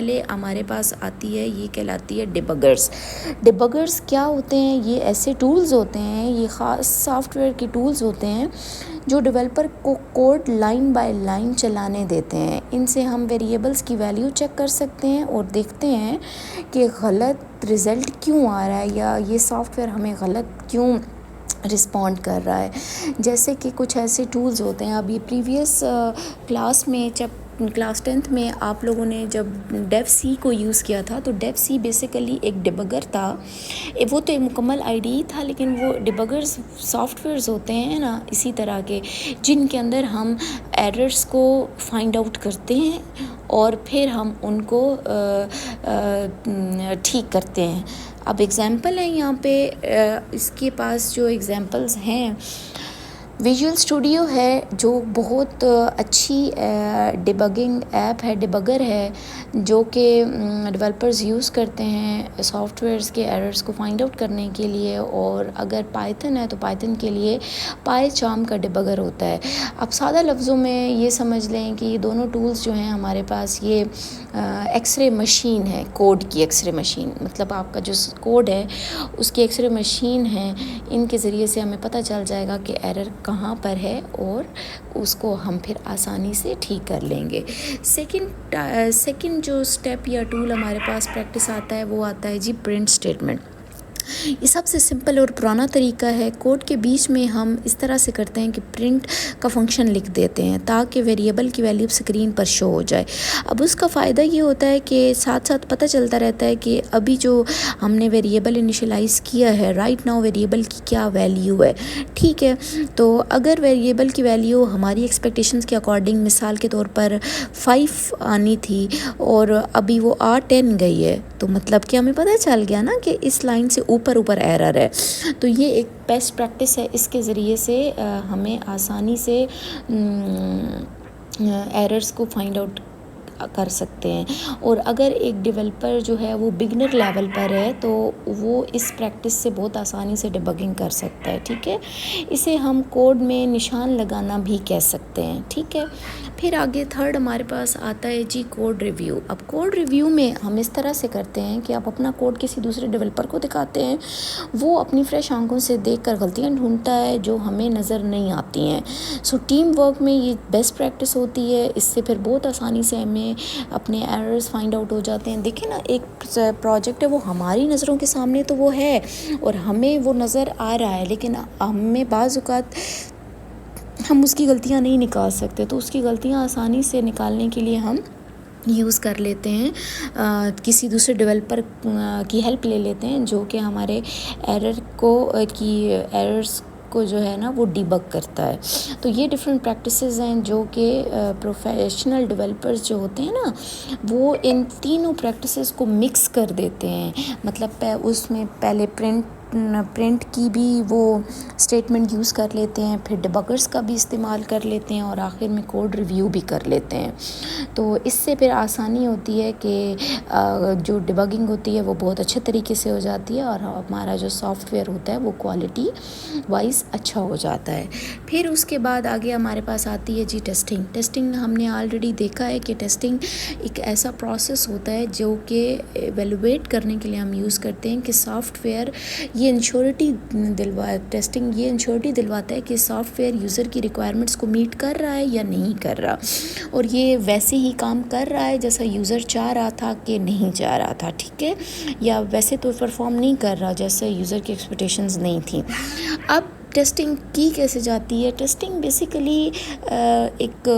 پہلے ہمارے پاس آتی ہے یہ کہلاتی ہے ڈیبگرز. ڈیبگرز کیا ہوتے ہیں؟ یہ ایسے ٹولز ہوتے ہیں، یہ خاص سافٹ ویئر کے ٹولز ہوتے ہیں جو ڈیولپر کو کوڈ لائن بائی لائن چلانے دیتے ہیں. ان سے ہم ویریبلس کی ویلیو چیک کر سکتے ہیں اور دیکھتے ہیں کہ غلط رزلٹ کیوں آ رہا ہے یا یہ سافٹ ویئر ہمیں غلط کیوں رسپونڈ کر رہا ہے. جیسے کہ کچھ ایسے ٹولز ہوتے ہیں، ابھی پریویس کلاس میں جب کلاس 10th میں آپ لوگوں نے جب ڈیو سی کو یوز کیا تھا، تو ڈیو سی بیسیکلی ایک ڈیبگر تھا. وہ تو ایک مکمل آئی ڈی تھا، لیکن وہ ڈیبگرز سافٹ ویئرز ہوتے ہیں نا اسی طرح کے، جن کے اندر ہم ایررز کو فائنڈ آؤٹ کرتے ہیں اور پھر ہم ان کو ٹھیک کرتے ہیں. اب ایگزامپل ہے یہاں پہ، اس کے پاس جو ایگزامپلز ہیں، ویژول اسٹوڈیو ہے جو بہت اچھی ڈیبگنگ ایپ ہے، ڈیبگر ہے، جو کہ ڈیولپرز یوز کرتے ہیں سافٹ ویئرز کے ایررز کو فائنڈ آؤٹ کرنے کے لیے. اور اگر پائتھن ہے تو پائتھن کے لیے پائی چارم کا ڈیبگر ہوتا ہے. اب سادہ لفظوں میں یہ سمجھ لیں کہ یہ دونوں ٹولز جو ہیں ہمارے پاس، یہ ایکس رے مشین ہے، کوڈ کی ایکس رے مشین، مطلب آپ کا جو کوڈ ہے اس کی ایکس رے مشین ہے. ان کے ذریعے سے ہمیں پتہ چل جائے گا کہ ایرر کہاں پر ہے اور اس کو ہم پھر آسانی سے ٹھیک کر لیں گے. سیکنڈ جو اسٹیپ یا ٹول ہمارے پاس پریکٹس آتا ہے وہ آتا ہے جی پرنٹ اسٹیٹمنٹ. یہ سب سے سمپل اور پرانا طریقہ ہے. کوڈ کے بیچ میں ہم اس طرح سے کرتے ہیں کہ پرنٹ کا فنکشن لکھ دیتے ہیں تاکہ ویریبل کی ویلیو اسکرین پر شو ہو جائے. اب اس کا فائدہ یہ ہوتا ہے کہ ساتھ ساتھ پتہ چلتا رہتا ہے کہ ابھی جو ہم نے ویریبل انیشلائز کیا ہے، رائٹ ناؤ ویریبل کی کیا ویلیو ہے. ٹھیک ہے، تو اگر ویریبل کی ویلیو ہماری ایکسپیکٹیشنز کے اکارڈنگ مثال کے طور پر 5 آنی تھی اور ابھی وہ 10 گئی ہے، تو مطلب کہ ہمیں پتہ چل گیا نا کہ اس لائن سے اوپر ایرر ہے. تو یہ ایک بیسٹ پریکٹس ہے، اس کے ذریعے سے ہمیں آسانی سے ایررز کو فائنڈ آؤٹ کر سکتے ہیں. اور اگر ایک ڈیولپر جو ہے وہ بگنر لیول پر ہے تو وہ اس پریکٹس سے بہت آسانی سے ڈیبگنگ کر سکتا ہے. ٹھیک ہے، اسے ہم کوڈ میں نشان لگانا بھی کہہ سکتے ہیں. ٹھیک ہے، پھر آگے تھرڈ ہمارے پاس آتا ہے جی کوڈ ریویو. اب کوڈ ریویو میں ہم اس طرح سے کرتے ہیں کہ آپ اپنا کوڈ کسی دوسرے ڈیولپر کو دکھاتے ہیں، وہ اپنی فریش آنکھوں سے دیکھ کر غلطیاں ڈھونڈتا ہے جو ہمیں نظر نہیں آتی ہیں. سو ٹیم ورک میں یہ بیسٹ پریکٹس ہوتی ہے. اس سے پھر بہت آسانی سے ہمیں اپنے ایررز فائنڈ آؤٹ ہو جاتے ہیں. دیکھیں نا، ایک پروجیکٹ ہے وہ ہماری نظروں کے سامنے تو وہ ہے اور ہمیں وہ نظر آ رہا ہے، لیکن ہمیں بعض اوقات ہم اس کی غلطیاں نہیں نکال سکتے. تو اس کی غلطیاں آسانی سے نکالنے کے لیے ہم یوز کر لیتے ہیں، کسی دوسرے ڈیولپر کی ہیلپ لے لیتے ہیں جو کہ ہمارے ایررز کو جو ہے نا وہ ڈیبگ کرتا ہے. تو یہ ڈفرینٹ پریکٹسز ہیں جو کہ پروفیشنل ڈیولپرز جو ہوتے ہیں نا وہ ان تینوں پریکٹسز کو مکس کر دیتے ہیں. مطلب اس میں پہلے پرنٹ کی بھی وہ اسٹیٹمنٹ یوز کر لیتے ہیں، پھر ڈیبگرز کا بھی استعمال کر لیتے ہیں اور آخر میں کوڈ ریویو بھی کر لیتے ہیں. تو اس سے پھر آسانی ہوتی ہے کہ جو ڈیبگنگ ہوتی ہے وہ بہت اچھے طریقے سے ہو جاتی ہے اور ہمارا جو سافٹ ویئر ہوتا ہے وہ کوالٹی وائز اچھا ہو جاتا ہے. پھر اس کے بعد آگے ہمارے پاس آتی ہے جی ٹیسٹنگ. ٹیسٹنگ ہم نے آلریڈی دیکھا ہے کہ ٹیسٹنگ ایک ایسا پروسیس ہوتا ہے جو کہ ایویلویٹ کرنے کے لیے ہم یوز کرتے ہیں کہ سافٹ ویئر یہ ٹیسٹنگ یہ انشورٹی دلواتا ہے کہ سافٹ ویئر یوزر کی ریکوائرمنٹس کو میٹ کر رہا ہے یا نہیں کر رہا، اور یہ ویسے ہی کام کر رہا ہے جیسا یوزر چاہ رہا تھا کہ نہیں چاہ رہا تھا. ٹھیک ہے، یا ویسے تو پرفارم نہیں کر رہا جیسے یوزر کی ایکسپیکٹیشنز نہیں تھیں. اب ٹیسٹنگ کی کیسے جاتی ہے؟ ٹیسٹنگ بیسیکلی ایک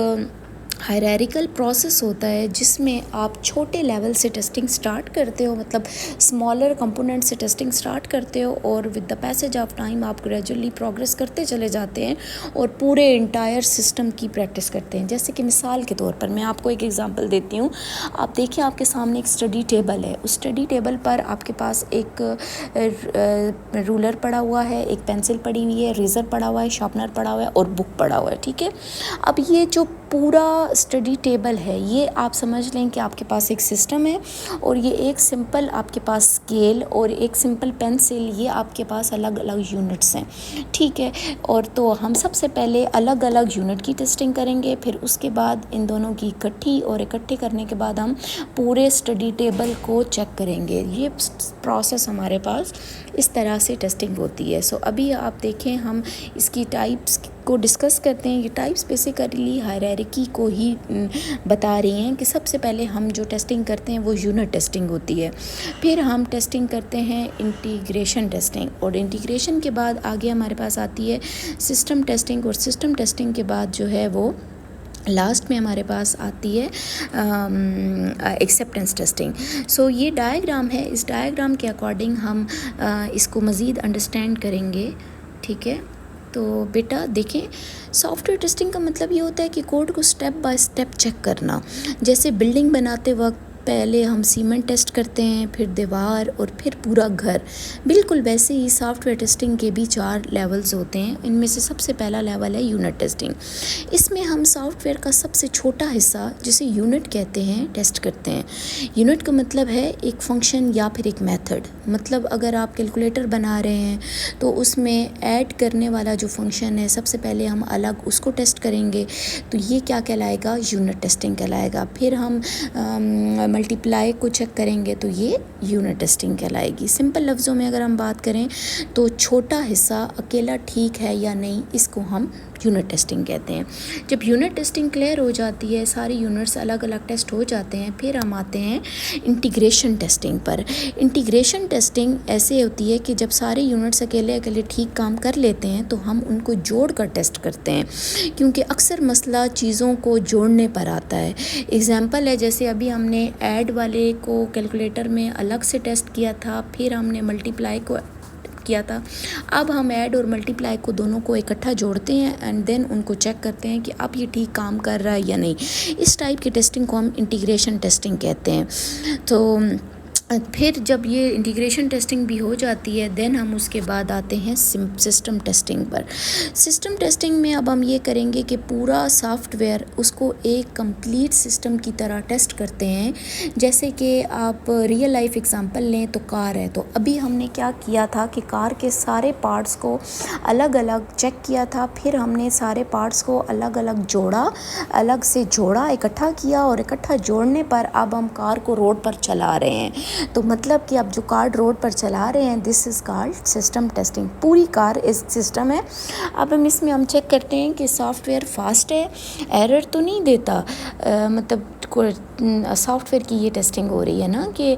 ہائرارکل پروسیس ہوتا ہے جس میں آپ چھوٹے لیول سے ٹیسٹنگ سٹارٹ کرتے ہو، مطلب اسمالر کمپوننٹ سے ٹیسٹنگ سٹارٹ کرتے ہو اور with the passage of time آپ گریجولی پروگریس کرتے چلے جاتے ہیں اور پورے انٹائر سسٹم کی پریکٹس کرتے ہیں. جیسے کہ مثال کے طور پر میں آپ کو ایک ایگزامپل دیتی ہوں. آپ دیکھیں آپ کے سامنے ایک اسٹڈی ٹیبل ہے، اس اسٹڈی ٹیبل پر آپ کے پاس ایک رولر پڑا ہوا ہے، ایک پینسل پڑی ہوئی ہے، ریزر پڑا ہوا ہے، شارپنر پڑا ہوا ہے اور بک پڑا ہوا ہے. ٹھیک ہے، اب یہ جو پورا اسٹڈی ٹیبل ہے، یہ آپ سمجھ لیں کہ آپ کے پاس ایک سسٹم ہے، اور یہ ایک سمپل آپ کے پاس اسکیل اور ایک سمپل پینسل، یہ آپ کے پاس الگ الگ یونٹس ہیں، ٹھیک ہے. اور تو ہم سب سے پہلے الگ الگ یونٹ کی ٹیسٹنگ کریں گے، پھر اس کے بعد ان دونوں کی اکٹھی، اور اکٹھے کرنے کے بعد ہم پورے اسٹڈی ٹیبل کو چیک کریں گے. یہ پروسیس ہمارے پاس اس طرح سے ٹیسٹنگ ہوتی ہے. سو ابھی آپ دیکھیں ہم اس کی ٹائپس کو ڈسکس کرتے ہیں. یہ ٹائپس بیسیکلی ہائرارکی کو ہی بتا رہی ہیں کہ سب سے پہلے ہم جو ٹیسٹنگ کرتے ہیں وہ یونٹ ٹیسٹنگ ہوتی ہے، پھر ہم ٹیسٹنگ کرتے ہیں انٹیگریشن ٹیسٹنگ، اور انٹیگریشن کے بعد آگے ہمارے پاس آتی ہے سسٹم ٹیسٹنگ، اور سسٹم ٹیسٹنگ کے بعد جو ہے وہ لاسٹ میں ہمارے پاس آتی ہے ایکسیپٹنس ٹیسٹنگ. سو یہ ڈائیگرام ہے، اس ڈائیگرام کے اکارڈنگ ہم اس کو مزید انڈرسٹینڈ کریں گے، ٹھیک ہے. تو بیٹا دیکھیں، سافٹ ویئر ٹیسٹنگ کا مطلب یہ ہوتا ہے کہ کوڈ کو سٹیپ بائی سٹیپ چیک کرنا. جیسے بلڈنگ بناتے وقت پہلے ہم سیمنٹ ٹیسٹ کرتے ہیں، پھر دیوار، اور پھر پورا گھر، بالکل ویسے ہی سافٹ ویئر ٹیسٹنگ کے بھی 4 لیولز ہوتے ہیں. ان میں سے سب سے پہلا لیول ہے یونٹ ٹیسٹنگ. اس میں ہم سافٹ ویئر کا سب سے چھوٹا حصہ جسے یونٹ کہتے ہیں ٹیسٹ کرتے ہیں. یونٹ کا مطلب ہے ایک فنکشن یا پھر ایک میتھڈ. مطلب اگر آپ کیلکولیٹر بنا رہے ہیں تو اس میں ایڈ کرنے والا جو فنکشن ہے سب سے پہلے ہم الگ اس کو ٹیسٹ کریں گے، تو یہ کیا کہلائے گا؟ یونٹ ٹیسٹنگ کہلائے گا. پھر ہم ملٹی پلائی کو چیک کریں گے تو یہ یونٹ ٹیسٹنگ کہلائے گی. سمپل لفظوں میں اگر ہم بات کریں تو چھوٹا حصہ اکیلا ٹھیک ہے یا نہیں، اس کو ہم یونٹ ٹیسٹنگ کہتے ہیں. جب یونٹ ٹیسٹنگ کلیئر ہو جاتی ہے، ساری یونٹس الگ الگ ٹیسٹ ہو جاتے ہیں، پھر ہم آتے ہیں انٹیگریشن ٹیسٹنگ پر. انٹیگریشن ٹیسٹنگ ایسے ہوتی ہے کہ جب سارے یونٹس اکیلے اکیلے ٹھیک کام کر لیتے ہیں تو ہم ان کو جوڑ کر ٹیسٹ کرتے ہیں، کیونکہ اکثر مسئلہ چیزوں کو جوڑنے پر آتا ہے. ایگزامپل ہے، جیسے ابھی ہم نے ایڈ والے کو کیلکولیٹر میں الگ سے ٹیسٹ کیا تھا، پھر ہم نے ملٹی پلائی کو کیا تھا. اب ہم ایڈ اور ملٹی پلائی کو دونوں کو اکٹھا جوڑتے ہیں اینڈ دین ان کو چیک کرتے ہیں کہ اب یہ ٹھیک کام کر رہا ہے یا نہیں. اس ٹائپ کی ٹیسٹنگ کو ہم انٹیگریشن ٹیسٹنگ کہتے ہیں. تو پھر جب یہ انٹیگریشن ٹیسٹنگ بھی ہو جاتی ہے، دین ہم اس کے بعد آتے ہیں سسٹم ٹیسٹنگ پر. سسٹم ٹیسٹنگ میں اب ہم یہ کریں گے کہ پورا سافٹ ویئر اس کو ایک کمپلیٹ سسٹم کی طرح ٹیسٹ کرتے ہیں. جیسے کہ آپ ریئل لائف ایگزامپل لیں تو کار ہے، تو ابھی ہم نے کیا کیا تھا کہ کار کے سارے پارٹس کو الگ الگ چیک کیا تھا، پھر ہم نے سارے پارٹس کو الگ الگ جوڑا، الگ سے جوڑا، اکٹھا کیا، اور اکٹھا جوڑنے پر اب ہم کار کو روڈ پر چلا رہے ہیں. تو مطلب کہ اب جو کار روڈ پر چلا رہے ہیں، دس از کالڈ سسٹم ٹیسٹنگ. پوری کار اس سسٹم ہے. اب اس میں ہم چیک کرتے ہیں کہ سافٹ ویئر فاسٹ ہے، ایرر تو نہیں دیتا. مطلب سافٹ ویئر کی یہ ٹیسٹنگ ہو رہی ہے نا کہ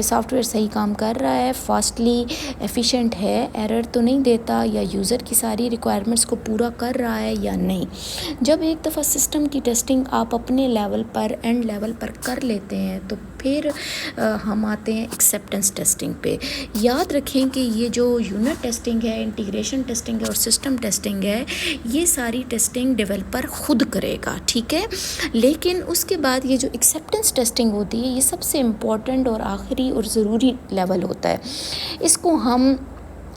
سافٹ ویئر صحیح کام کر رہا ہے، فاسٹلی ایفیشینٹ ہے، ایرر تو نہیں دیتا، یا یوزر کی ساری ریکوائرمنٹس کو پورا کر رہا ہے یا نہیں. جب ایک دفعہ سسٹم کی ٹیسٹنگ آپ اپنے لیول پر، اینڈ لیول پر کر لیتے ہیں، تو پھر ہم آتے ہیں ایکسیپٹنس ٹیسٹنگ پہ. یاد رکھیں کہ یہ جو یونٹ ٹیسٹنگ ہے، انٹیگریشن ٹیسٹنگ ہے اور سسٹم ٹیسٹنگ ہے، یہ ساری ٹیسٹنگ ڈیولپر خود کرے گا، ٹھیک ہے. لیکن اس کے بعد یہ جو ایکسیپٹنس ٹیسٹنگ ہوتی ہے، یہ سب سے امپورٹنٹ اور آخری اور ضروری لیول ہوتا ہے. اس کو ہم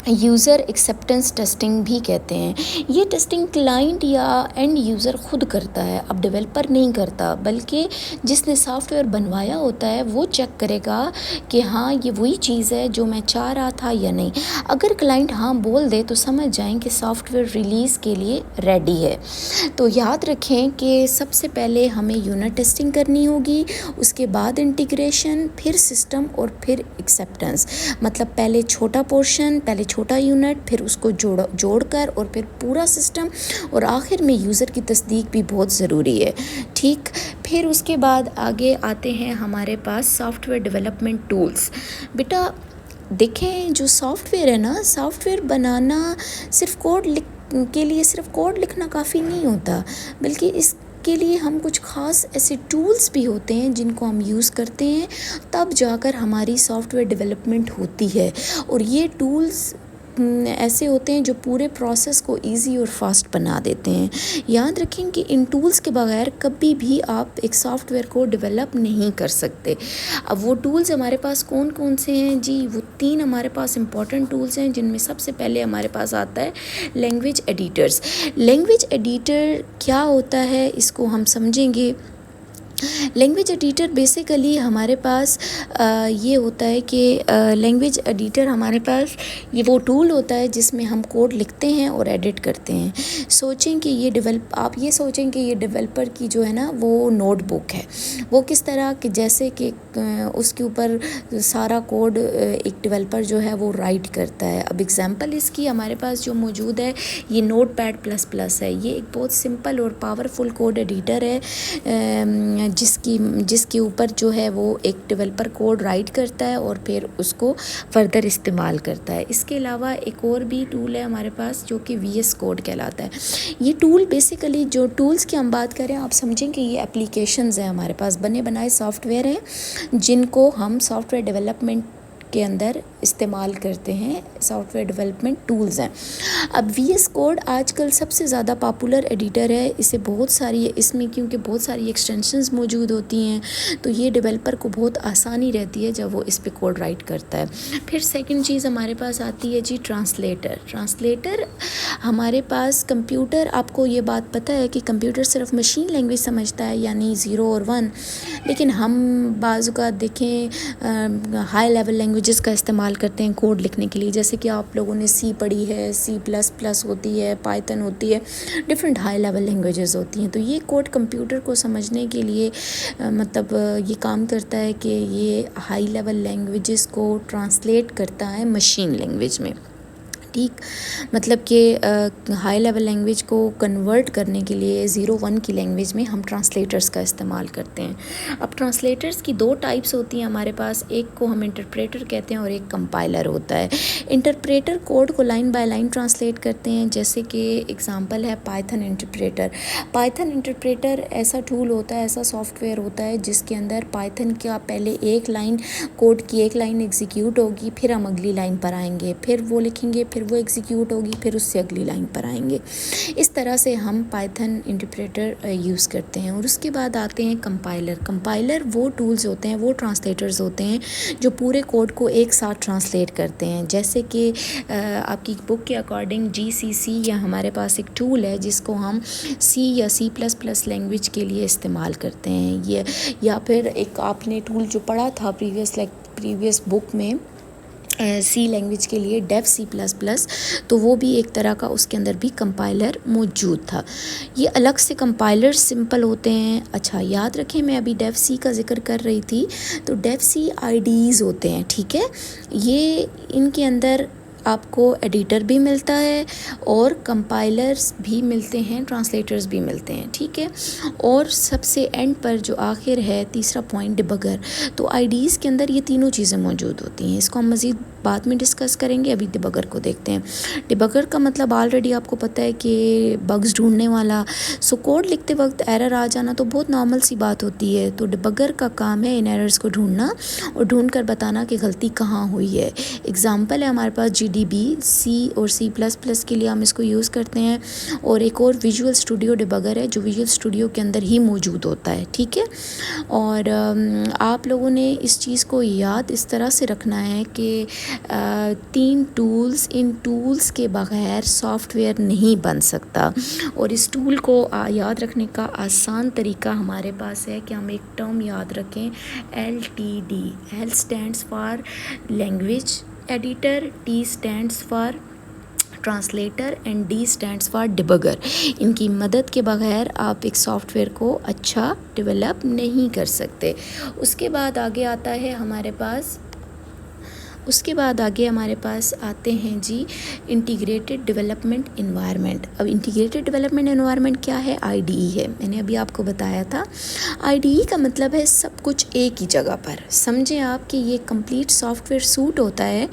یوزر ایکسیپٹنس ٹیسٹنگ بھی کہتے ہیں. یہ ٹیسٹنگ کلائنٹ یا اینڈ یوزر خود کرتا ہے، اب ڈیولپر نہیں کرتا، بلکہ جس نے سافٹ ویئر بنوایا ہوتا ہے وہ چیک کرے گا کہ ہاں یہ وہی چیز ہے جو میں چاہ رہا تھا یا نہیں. اگر کلائنٹ ہاں بول دے تو سمجھ جائیں کہ سافٹ ویئر ریلیز کے لیے ریڈی ہے. تو یاد رکھیں کہ سب سے پہلے ہمیں یونٹ ٹیسٹنگ کرنی ہوگی، اس کے بعد انٹیگریشن، پھر سسٹم، اور پھر ایکسیپٹنس. مطلب پہلے چھوٹا پورشن، پہلے چھوٹا یونٹ، پھر اس کو جوڑ کر، اور پھر پورا سسٹم، اور آخر میں یوزر کی تصدیق بھی بہت ضروری ہے، ٹھیک. پھر اس کے بعد آگے آتے ہیں ہمارے پاس سافٹ ویئر ڈیولپمنٹ ٹولز. بیٹا دیکھیں، جو سافٹ ویئر ہے نا، سافٹ ویئر بنانا صرف کے لیے صرف کوڈ لکھنا کافی نہیں ہوتا، بلکہ اس کے لیے ہم کچھ خاص ایسے ٹولز بھی ہوتے ہیں جن کو ہم یوز کرتے ہیں، تب جا کر ہماری سافٹ ویئر ڈیولپمنٹ ہوتی ہے. اور یہ ٹولز ایسے ہوتے ہیں جو پورے پروسیس کو ایزی اور فاسٹ بنا دیتے ہیں. یاد رکھیں کہ ان ٹولز کے بغیر کبھی بھی آپ ایک سافٹ ویئر کو ڈیولپ نہیں کر سکتے. اب وہ ٹولز ہمارے پاس کون کون سے ہیں جی؟ وہ 3 ہمارے پاس امپورٹنٹ ٹولز ہیں، جن میں سب سے پہلے ہمارے پاس آتا ہے لینگویج ایڈیٹرز. لینگویج ایڈیٹر کیا ہوتا ہے اس کو ہم سمجھیں گے. لینگویج ایڈیٹر بیسیکلی ہمارے پاس یہ ہوتا ہے کہ لینگویج ایڈیٹر ہمارے پاس یہ وہ ٹول ہوتا ہے جس میں ہم کوڈ لکھتے ہیں اور ایڈٹ کرتے ہیں. سوچیں کہ آپ یہ سوچیں کہ یہ ڈیولپر کی جو ہے نا وہ نوٹ بک ہے. وہ کس طرح کہ جیسے کہ اس کے اوپر سارا کوڈ ایک ڈیولپر جو ہے وہ رائٹ کرتا ہے. اب ایگزامپل اس کی ہمارے پاس جو موجود ہے یہ نوٹ پیڈ پلس پلس ہے. یہ ایک بہت سمپل اور پاورفل کوڈ ایڈیٹر ہے جس کے اوپر جو ہے وہ ایک ڈیولپر کوڈ رائٹ کرتا ہے اور پھر اس کو فردر استعمال کرتا ہے. اس کے علاوہ ایک اور بھی ٹول ہے ہمارے پاس جو کہ وی ایس کوڈ کہلاتا ہے. یہ ٹول بیسیکلی جو ٹولز کی ہم بات کریں آپ سمجھیں کہ یہ اپلیکیشنز ہیں ہمارے پاس، بنے بنائے سافٹ ویئر ہیں جن کو ہم سافٹ ویئر ڈیولپمنٹ کے اندر استعمال کرتے ہیں. سافٹ ویئر ڈیولپمنٹ ٹولز ہیں. اب وی ایس کوڈ آج کل سب سے زیادہ پاپولر ایڈیٹر ہے. اس میں کیونکہ بہت ساری ایکسٹینشنز موجود ہوتی ہیں تو یہ ڈیولپر کو بہت آسانی رہتی ہے جب وہ اس پہ کوڈ رائٹ کرتا ہے. پھر سیکنڈ چیز ہمارے پاس آتی ہے جی ٹرانسلیٹر. ہمارے پاس کمپیوٹر، آپ کو یہ بات پتہ ہے کہ کمپیوٹر صرف مشین لینگویج سمجھتا ہے یعنی 0 اور 1، لیکن ہم بعض اوقات دیکھیں ہائی لیول لینگویجز کا استعمال کرتے ہیں کوڈ لکھنے کے لیے. جیسے کہ آپ لوگوں نے سی پڑھی ہے، C++ ہوتی ہے، پائتھن ہوتی ہے، ڈفرینٹ ہائی لیول لینگویجز ہوتی ہیں. تو یہ کوڈ کمپیوٹر کو سمجھنے کے لیے مطلب یہ کام کرتا ہے کہ یہ ہائی لیول لینگویجز کو ٹرانسلیٹ کرتا ہے مشین لینگویج میں. ٹھیک، مطلب کہ ہائی لیول لینگویج کو کنورٹ کرنے کے لیے 0-1 کی لینگویج میں ہم ٹرانسلیٹرز کا استعمال کرتے ہیں. اب ٹرانسلیٹرز کی 2 ٹائپس ہوتی ہیں ہمارے پاس، ایک کو ہم انٹرپریٹر کہتے ہیں اور ایک کمپائلر ہوتا ہے. انٹرپریٹر کوڈ کو لائن بائی لائن ٹرانسلیٹ کرتے ہیں، جیسے کہ ایگزامپل ہے پائتھن انٹرپریٹر. پائتھن انٹرپریٹر ایسا ٹول ہوتا ہے، ایسا سافٹ ویئر ہوتا ہے جس کے اندر پائتھن کا پہلے ایک لائن کوڈ کی ایک لائن ایگزیکیوٹ ہوگی، پھر ہم اگلی لائن پر آئیں گے، پھر وہ لکھیں گے، پھر وہ ایگزیکیوٹ ہوگی، پھر اس سے اگلی لائن پر آئیں گے. اس طرح سے ہم پائتھن انٹرپریٹر یوز کرتے ہیں. اور اس کے بعد آتے ہیں کمپائلر وہ ٹولز ہوتے ہیں، وہ ٹرانسلیٹرز ہوتے ہیں جو پورے کوڈ کو ایک ساتھ ٹرانسلیٹ کرتے ہیں. جیسے کہ آپ کی بک کے اکارڈنگ GCC یا ہمارے پاس ایک ٹول ہے جس کو ہم C یا C++ لینگویج کے لیے استعمال کرتے ہیں. یہ یا پھر ایک آپ نے ٹول جو پڑھا تھا پریویس بک میں C لینگویج کے لیے ڈیف C++، تو وہ بھی ایک طرح کا اس کے اندر بھی کمپائلر موجود تھا. یہ الگ سے کمپائلر سمپل ہوتے ہیں. اچھا یاد رکھیں میں ابھی ڈیف C کا ذکر کر رہی تھی، تو ڈیف C IDEs ہوتے ہیں. ٹھیک ہے، یہ ان کے اندر آپ کو ایڈیٹر بھی ملتا ہے اور کمپائلرز بھی ملتے ہیں، ٹرانسلیٹرز بھی ملتے ہیں. ٹھیک ہے، اور سب سے اینڈ پر جو آخر ہے تیسرا پوائنٹ ڈیبگر. تو IDEs کے اندر یہ تینوں چیزیں موجود ہوتی ہیں. اس کو ہم مزید بعد میں ڈسکس کریں گے، ابھی ڈیبگر کو دیکھتے ہیں. ڈیبگر کا مطلب آلریڈی آپ کو پتہ ہے کہ بگز ڈھونڈنے والا. سو کوڈ لکھتے وقت ایرر آ جانا تو بہت نارمل سی بات ہوتی ہے. تو ڈیبگر کا کام ہے ان ایررز کو ڈھونڈنا اور ڈھونڈ کر بتانا کہ غلطی کہاں ہوئی ہے. ایگزامپل ہے ہمارے پاس GDB، C اور C++ کے لیے ہم اس کو یوز کرتے ہیں. اور ایک اور ویژول اسٹوڈیو ڈیبگر ہے جو ویژول اسٹوڈیو کے اندر ہی موجود ہوتا ہے. ٹھیک ہے، اور آپ لوگوں نے اس چیز کو یاد اس طرح سے رکھنا ہے کہ 3 ٹولز، ان ٹولز کے بغیر سافٹ ویئر نہیں بن سکتا. اور اس ٹول کو یاد رکھنے کا آسان طریقہ ہمارے پاس ہے کہ ہم ایک ٹرم یاد رکھیں LTD. L stands for language editor, T stands for translator and D stands for debugger. ان کی مدد کے بغیر آپ ایک سافٹ ویئر کو اچھا ڈیولپ نہیں کر سکتے. اس کے بعد آگے ہمارے پاس آتے ہیں جی انٹیگریٹڈ ڈیولپمنٹ انوائرمنٹ. اب انٹیگریٹڈ ڈیولپمنٹ انوائرمنٹ کیا ہے؟ IDE ہے. میں نے ابھی آپ کو بتایا تھا IDE کا مطلب ہے سب کچھ ایک ہی جگہ پر. سمجھیں آپ کہ یہ کمپلیٹ سافٹ ویئر سوٹ ہوتا ہے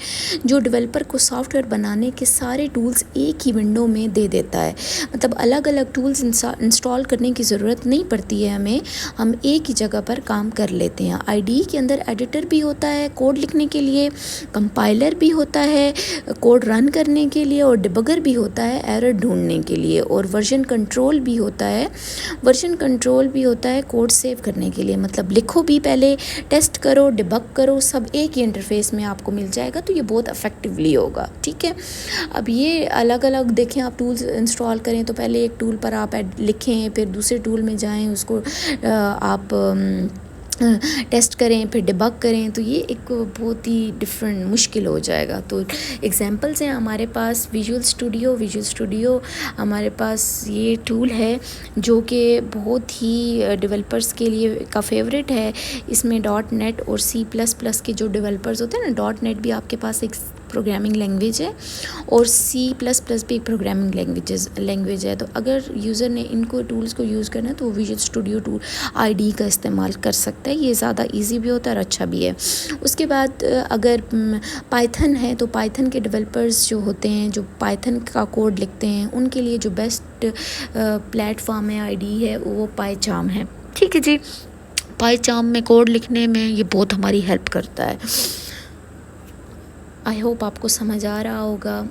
جو ڈیولپر کو سافٹ ویئر بنانے کے سارے ٹولز ایک ہی ونڈو میں دے دیتا ہے. مطلب الگ الگ ٹولز انسٹال کرنے کی ضرورت نہیں پڑتی ہے ہم ایک ہی جگہ پر کام کر لیتے ہیں. IDE کے اندر ایڈیٹر بھی ہوتا ہے کوڈ لکھنے کے لیے، کمپائلر بھی ہوتا ہے کوڈ رن کرنے کے لیے اور ڈیبگر بھی ہوتا ہے ایرر ڈھونڈنے کے لیے، اور ورژن کنٹرول بھی ہوتا ہے کوڈ سیو کرنے کے لیے، مطلب لکھو بھی پہلے، ٹیسٹ کرو، ڈیبگ کرو، سب ایک ہی انٹرفیس میں آپ کو مل جائے گا، تو یہ بہت افیکٹولی ہوگا، ٹھیک ہے۔ اب یہ الگ الگ دیکھیں، آپ ٹولز انسٹال کریں تو پہلے ایک ٹول پر آپ لکھیں، پھر دوسرے ٹول میں جائیں، اس کو آپ ٹیسٹ کریں، پھر ڈیبگ کریں، تو یہ ایک بہت ہی ڈفرینٹ مشکل ہو جائے گا۔ تو ایگزامپلس ہیں ہمارے پاس ویژول اسٹوڈیو ہمارے پاس یہ ٹول ہے جو کہ بہت ہی ڈیولپرس کے لیے کا فیوریٹ ہے۔ اس میں .NET اور C++ کے جو ڈیولپرز ہوتے ہیں نا، .NET بھی آپ کے پاس ایک پروگرامنگ لینگویج ہے اور C++ بھی ایک پروگرامنگ لینگویج ہے، تو اگر یوزر نے ان کو ٹولز کو یوز کرنا ہے تو وہ ویژول اسٹوڈیو ٹول IDE کا استعمال کر سکتا ہے، یہ زیادہ ایزی بھی ہوتا ہے اور اچھا بھی ہے۔ اس کے بعد اگر پائتھن ہے تو پائتھن کے ڈیولپرز جو ہوتے ہیں، جو پائتھن کا کوڈ لکھتے ہیں، ان کے لیے جو بیسٹ پلیٹ فارم ہے IDE ہے وہ PyCharm ہے، ٹھیک ہے جی۔ PyCharm میں کوڈ لکھنے میں یہ بہت ہماری ہیلپ کرتا ہے۔ آئی ہوپ آپ کو سمجھ آ رہا ہوگا۔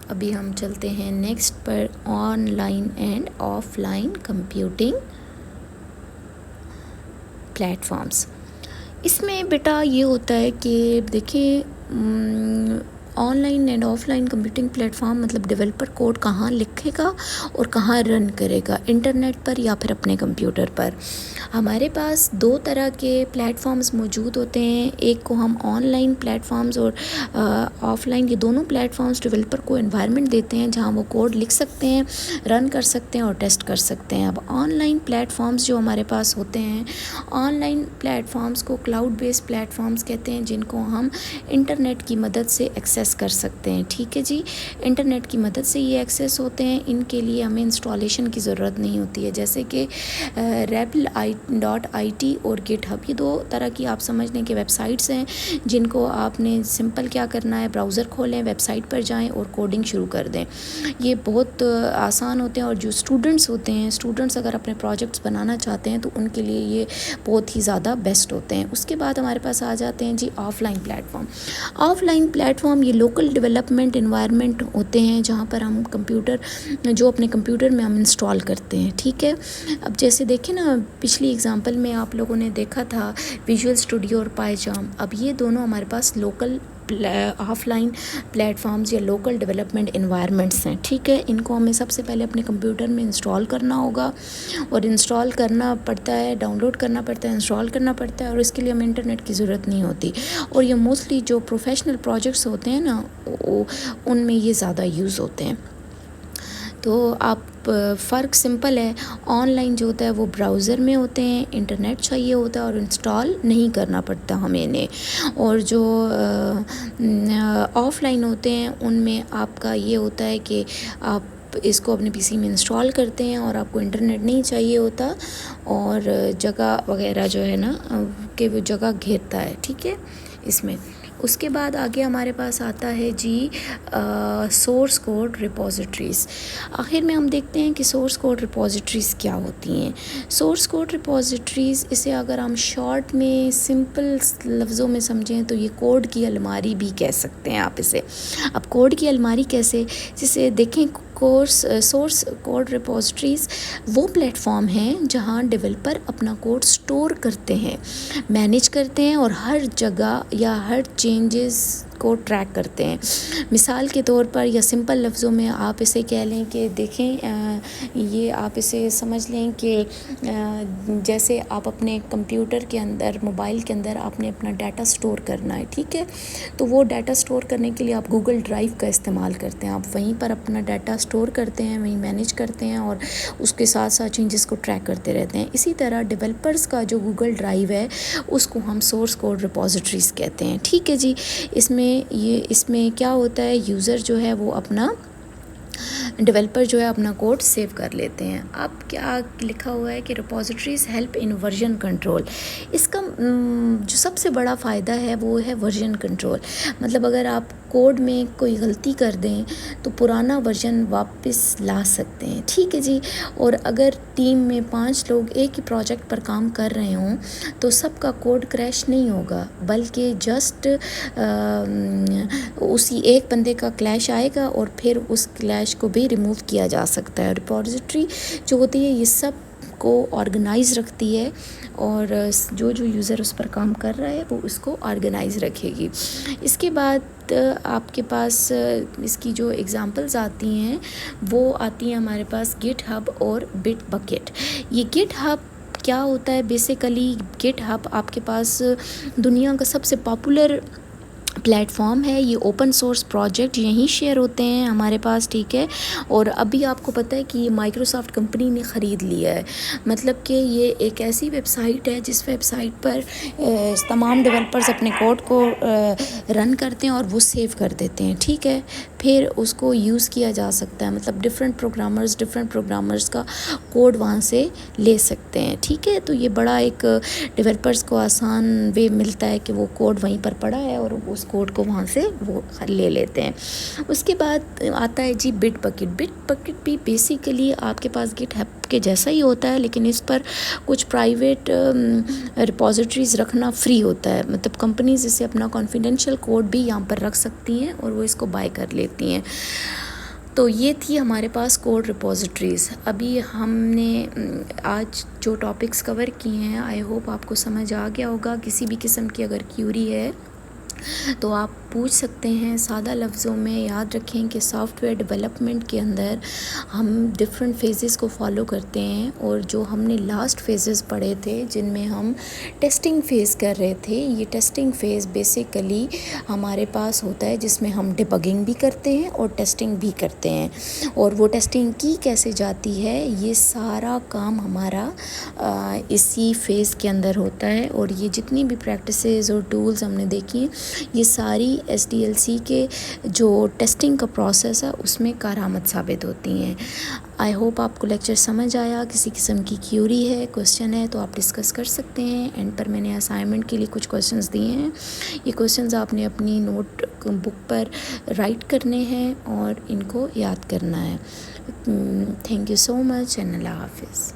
ابھی ہم چلتے ہیں نیکسٹ پر، online and offline computing platforms. اس میں بیٹا یہ ہوتا ہے کہ دیکھیں، online and offline computing platform مطلب ڈیولپر کوڈ کہاں لکھے گا اور کہاں رن کرے گا، انٹرنیٹ پر یا پھر اپنے کمپیوٹر پر۔ ہمارے پاس دو طرح کے پلیٹ فارمز موجود ہوتے ہیں، ایک کو ہم آن لائن پلیٹ فارمز اور آف لائن، یہ دونوں پلیٹ فارمز ڈیولپر کو انوائرمنٹ دیتے ہیں جہاں وہ کوڈ لکھ سکتے ہیں، رن کر سکتے ہیں اور ٹیسٹ کر سکتے ہیں۔ اب آن لائن پلیٹ فارمز جو ہمارے پاس ہوتے ہیں، آن لائن پلیٹ فارمز کو کلاؤڈ بیس پلیٹ فارمز کہتے ہیں، جن کو ہم انٹرنیٹ کی مدد سے ایکسیس کر سکتے ہیں، ٹھیک ہے جی۔ انٹرنیٹ کی مدد سے یہ ایکسیس ہوتے ہیں، ان کے لیے ہمیں انسٹالیشن کی ضرورت نہیں ہوتی ہے، جیسے کہ rebel.it اور GitHub، یہ دو طرح کی آپ سمجھ لیں کہ ویب سائٹس ہیں جن کو آپ نے سمپل کیا کرنا ہے، براؤزر کھولیں، ویب سائٹ پر جائیں اور کوڈنگ شروع کر دیں۔ یہ بہت آسان ہوتے ہیں، اور جو اسٹوڈنٹس ہوتے ہیں، اسٹوڈنٹس اگر اپنے پروجیکٹس بنانا چاہتے ہیں تو ان کے لیے یہ بہت ہی زیادہ بیسٹ ہوتے ہیں۔ اس کے بعد ہمارے پاس آ جاتے ہیں جی offline platform. Offline platform یہ لوکل ڈیولپمنٹ انوائرمنٹ ہوتے ہیں جہاں پر ہم جو اپنے کمپیوٹر میں ہم انسٹال کرتے ہیں، ٹھیک ہے۔ اب جیسے دیکھیں نا، پچھلی ایگزامپل میں آپ لوگوں نے دیکھا تھا ویژول اسٹوڈیو اور PyCharm، اب یہ دونوں ہمارے پاس local offline platforms یا لوکل ڈیولپمنٹ انوائرمنٹس ہیں، ٹھیک ہے۔ ان کو ہمیں سب سے پہلے اپنے کمپیوٹر میں انسٹال کرنا ہوگا، اور انسٹال کرنا پڑتا ہے، ڈاؤن لوڈ کرنا پڑتا ہے، انسٹال کرنا پڑتا ہے، اور اس کے لیے ہمیں انٹرنیٹ کی ضرورت نہیں ہوتی، اور یہ موسٹلی جو پروفیشنل پروجیکٹس ہوتے ہیں نا، ان میں یہ زیادہ یوز ہوتے ہیں۔ تو آپ فرق سمپل ہے، آن لائن جو ہوتا ہے وہ براؤزر میں ہوتے ہیں، انٹرنیٹ چاہیے ہوتا ہے اور انسٹال نہیں کرنا پڑتا ہمیں انہیں، اور جو آف لائن ہوتے ہیں ان میں آپ کا یہ ہوتا ہے کہ آپ اس کو اپنے PC میں انسٹال کرتے ہیں اور آپ کو انٹرنیٹ نہیں چاہیے ہوتا، اور جگہ وغیرہ جو ہے نا کہ وہ جگہ گھیرتا ہے، ٹھیک ہے اس میں۔ اس کے بعد آگے ہمارے پاس آتا ہے جی سورس کوڈ ریپوزیٹریز۔ آخر میں ہم دیکھتے ہیں کہ سورس کوڈ ریپوزیٹریز کیا ہوتی ہیں۔ سورس کوڈ ریپوزیٹریز، اسے اگر ہم شارٹ میں سمپل لفظوں میں سمجھیں تو یہ کوڈ کی الماری بھی کہہ سکتے ہیں آپ اسے۔ اب کوڈ کی الماری کیسے، جسے دیکھیں سورس کوڈ ریپوزیٹریز وہ پلیٹ فارم ہیں جہاں ڈیولپر اپنا کوڈ سٹور کرتے ہیں، مینیج کرتے ہیں، اور ہر جگہ یا ہر چینجز کو ٹریک کرتے ہیں۔ مثال کے طور پر یا سمپل لفظوں میں آپ اسے کہہ لیں کہ دیکھیں، یہ آپ اسے سمجھ لیں کہ جیسے آپ اپنے کمپیوٹر کے اندر، موبائل کے اندر آپ نے اپنا ڈیٹا سٹور کرنا ہے، ٹھیک ہے، تو وہ ڈیٹا سٹور کرنے کے لیے آپ گوگل ڈرائیو کا استعمال کرتے ہیں، آپ وہیں پر اپنا ڈیٹا سٹور کرتے ہیں، وہیں مینیج کرتے ہیں، اور اس کے ساتھ ساتھ چینجز کو ٹریک کرتے رہتے ہیں۔ اسی طرح ڈیولپرز کا جو گوگل ڈرائیو ہے اس کو ہم سورس کوڈ ریپوزیٹریز کہتے ہیں، ٹھیک ہے جی۔ اس میں کیا ہوتا ہے، یوزر جو ہے وہ اپنا ڈیولپر جو ہے اپنا کوڈ سیو کر لیتے ہیں. اب کیا لکھا ہوا ہے کہ repositories help in version control. اس کا جو سب سے بڑا فائدہ ہے وہ ہے ورژن کنٹرول. مطلب اگر آپ کوڈ میں کوئی غلطی کر دیں تو پرانا ورژن واپس لا سکتے ہیں. ٹھیک ہے جی. اور اگر ٹیم میں 5 لوگ ایک ہی پروجیکٹ پر کام کر رہے ہوں تو سب کا کوڈ کریش نہیں ہوگا، بلکہ جسٹ اسی ایک بندے کا کلیش آئے گا اور پھر اس کلیش کو بھی ریموو کیا جا سکتا ہے. ریپوزیٹری جو ہوتی ہے یہ سب کو آرگنائز رکھتی ہے، اور جو یوزر اس پر کام کر رہا ہے وہ اس کو آرگنائز رکھے گی. اس کے بعد آپ کے پاس اس کی جو ایگزامپلز آتی ہیں وہ آتی ہیں ہمارے پاس گٹ ہب اور بٹ بکٹ. یہ گٹ ہب کیا ہوتا ہے؟ بیسیکلی گٹ ہب آپ کے پاس دنیا کا سب سے پاپولر پلیٹ فارم ہے. یہ اوپن سورس پروجیکٹ یہیں شیئر ہوتے ہیں ہمارے پاس. ٹھیک ہے. اور ابھی آپ کو پتہ ہے کہ یہ مائکروسافٹ کمپنی نے خرید لیا ہے. مطلب کہ یہ ایک ایسی ویب سائٹ ہے جس ویب سائٹ پر تمام ڈیولپرز اپنے کوڈ کو رن کرتے ہیں اور وہ سیو کر دیتے ہیں. ٹھیک ہے. پھر اس کو یوز کیا جا سکتا ہے. مطلب ڈفرینٹ پروگرامرز کا کوڈ وہاں سے لے سکتے ہیں. ٹھیک ہے. تو یہ بڑا ایک ڈیولپرز کو آسان وے ملتا ہے کہ وہ کوڈ وہیں پر پڑا ہے اور اس کوڈ کو وہاں سے وہ لے لیتے ہیں. اس کے بعد آتا ہے جی بٹ بکٹ. بٹ بکٹ بھی بیسیکلی آپ کے پاس گٹ ہب کے جیسا ہی ہوتا ہے، لیکن اس پر کچھ پرائیویٹ ریپوزیٹریز رکھنا فری ہوتا ہے. مطلب کمپنیز اسے اپنا کانفیڈینشیل کوڈ بھی یہاں پر رکھ سکتی ہیں اور وہ اس کو بائی کر لیتی ہیں. تو یہ تھی ہمارے پاس کوڈ ریپوزیٹریز. ابھی ہم نے آج جو ٹاپکس کور کیے ہیں آئی ہوپ آپ کو سمجھ آ گیا ہوگا. کسی بھی قسم کی اگر کیوری ہے تو آپ پوچھ سکتے ہیں. سادہ لفظوں میں یاد رکھیں کہ سافٹ ویئر ڈیولپمنٹ کے اندر ہم ڈفرینٹ فیزز کو فالو کرتے ہیں، اور جو ہم نے لاسٹ فیزز پڑھے تھے جن میں ہم ٹیسٹنگ فیز کر رہے تھے، یہ ٹیسٹنگ فیز بیسیکلی ہمارے پاس ہوتا ہے جس میں ہم ڈیبگنگ بھی کرتے ہیں اور ٹیسٹنگ بھی کرتے ہیں. اور وہ ٹیسٹنگ کی کیسے جاتی ہے، یہ سارا کام ہمارا اسی فیز کے اندر ہوتا ہے. اور یہ جتنی بھی پریکٹسز اور ٹولز ہم نے دیکھی ہیں یہ ساری SDLC کے جو ٹیسٹنگ کا پروسیس ہے اس میں کارآمد ثابت ہوتی ہیں. آئی ہوپ آپ کو لیکچر سمجھ آیا. کسی قسم کی کیوری ہے، کوسچن ہے تو آپ ڈسکس کر سکتے ہیں. اینڈ پر میں نے اسائنمنٹ کے لیے کچھ کوسچنز دیے ہیں. یہ کوسچنز آپ نے اپنی نوٹ بک پر رائٹ کرنے ہیں اور ان کو یاد کرنا ہے. Thank you so much and اللہ حافظ.